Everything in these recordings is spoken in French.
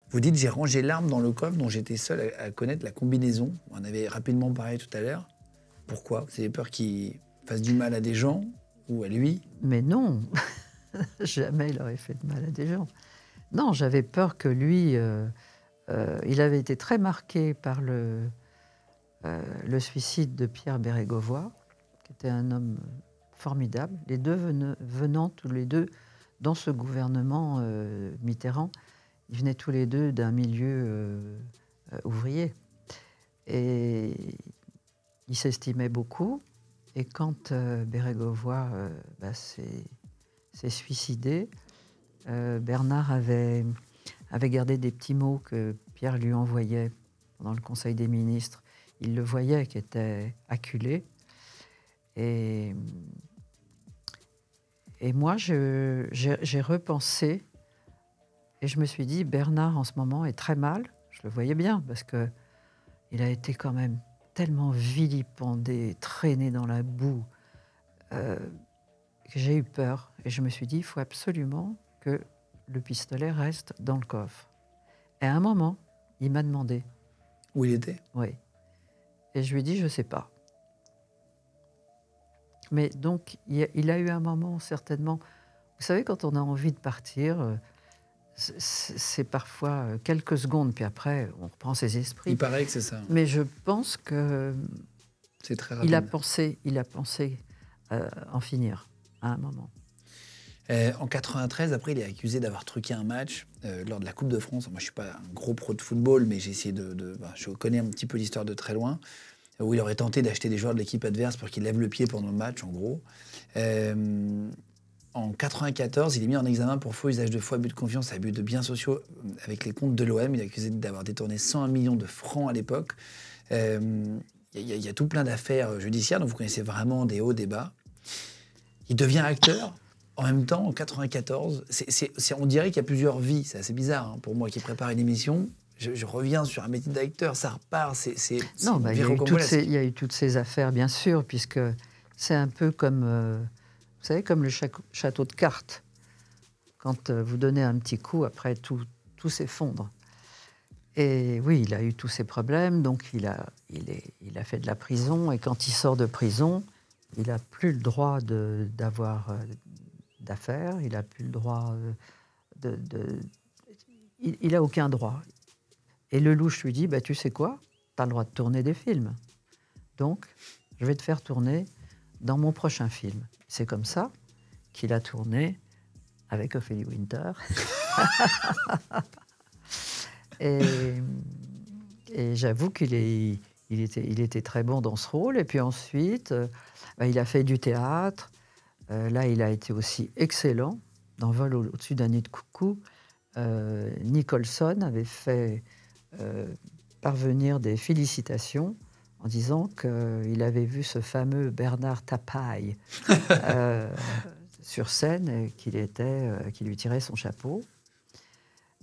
Vous dites, j'ai rangé l'arme dans le coffre dont j'étais seul à connaître la combinaison. On avait rapidement parlé tout à l'heure. Pourquoi? Vous avez peur qu'il fasse du mal à des gens ou à lui? Mais non, jamais il aurait fait de mal à des gens. Non, j'avais peur que lui, il avait été très marqué par le suicide de Pierre Bérégovoy, qui était un homme formidable. Les deux venant tous les deux dans ce gouvernement Mitterrand, ils venaient tous les deux d'un milieu ouvrier. Et ils s'estimaient beaucoup. Et quand Bérégovoy s'est suicidé, Bernard avait gardé des petits mots que Pierre lui envoyait pendant le Conseil des ministres. Il le voyait qui était acculé. Et moi, j'ai repensé et je me suis dit, Bernard, en ce moment, est très mal. Je le voyais bien, parce qu'il a été quand même tellement vilipendé, traîné dans la boue, que j'ai eu peur. Et je me suis dit, il faut absolument que le pistolet reste dans le coffre. Et à un moment, il m'a demandé. Où il était? Oui. Et je lui ai dit, je ne sais pas. Mais donc, il a eu un moment, certainement... Vous savez, quand on a envie de partir, c'est parfois quelques secondes, puis après, on reprend ses esprits. Il paraît que c'est ça. Mais je pense que... C'est très rapide. Il a pensé en finir, à un moment. En 93, après, il est accusé d'avoir truqué un match lors de la Coupe de France. Moi, je ne suis pas un gros pro de football, mais j'ai essayé je connais un petit peu l'histoire de très loin, où il aurait tenté d'acheter des joueurs de l'équipe adverse pour qu'ils lèvent le pied pendant le match, en gros. En 94, il est mis en examen pour faux usage de faux, abus de confiance, abus de biens sociaux avec les comptes de l'OM. Il est accusé d'avoir détourné 101 millions de francs à l'époque. Il y a tout plein d'affaires judiciaires, donc vous connaissez vraiment des hauts, des bas. Il devient acteur. En même temps, en 94, on dirait qu'il y a plusieurs vies. C'est assez bizarre hein, pour moi qui prépare une émission. Je reviens sur un métier d'acteur, ça repart, Non, il y a eu toutes ces affaires, bien sûr, puisque c'est un peu comme, vous savez, comme le château de cartes. Quand vous donnez un petit coup, après, tout s'effondre. Et oui, il a eu tous ces problèmes, donc il a fait de la prison, et quand il sort de prison, il n'a plus le droit d'avoir d'affaires, il n'a plus le droit il n'a aucun droit. Et Lelouch lui dit, tu sais quoi, tu as le droit de tourner des films. Donc, je vais te faire tourner dans mon prochain film. C'est comme ça qu'il a tourné avec Ophélie Winter. et j'avoue qu'il était très bon dans ce rôle. Et puis ensuite, il a fait du théâtre. Là, il a été aussi excellent. Dans Vol au-dessus d'un nid de coucou, Nicholson avait fait parvenir des félicitations en disant qu'il avait vu ce fameux Bernard Tapaille sur scène et qu'il lui tirait son chapeau.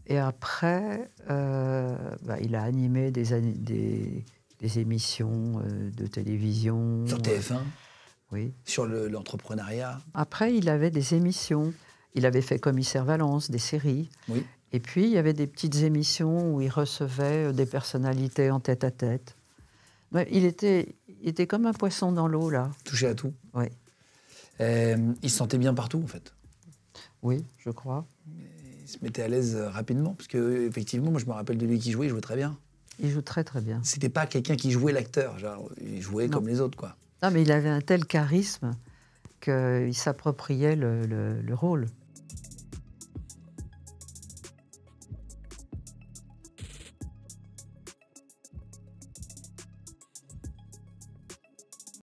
Et après, il a animé des émissions de télévision. Sur TF1 oui. Sur l'entrepreneuriat. Après, il avait des émissions. Il avait fait Commissaire Valence, des séries. Oui. Et puis, il y avait des petites émissions où il recevait des personnalités en tête-à-tête. Il était comme un poisson dans l'eau, là. Touché à tout. Oui. Il se sentait bien partout, en fait. Oui, je crois. Il se mettait à l'aise rapidement, parce que effectivement, moi, je me rappelle de lui qui jouait, il jouait très bien. Il joue très, très bien. C'était pas quelqu'un qui jouait l'acteur, genre, il jouait comme les autres, quoi. Non, mais il avait un tel charisme qu'il s'appropriait le rôle.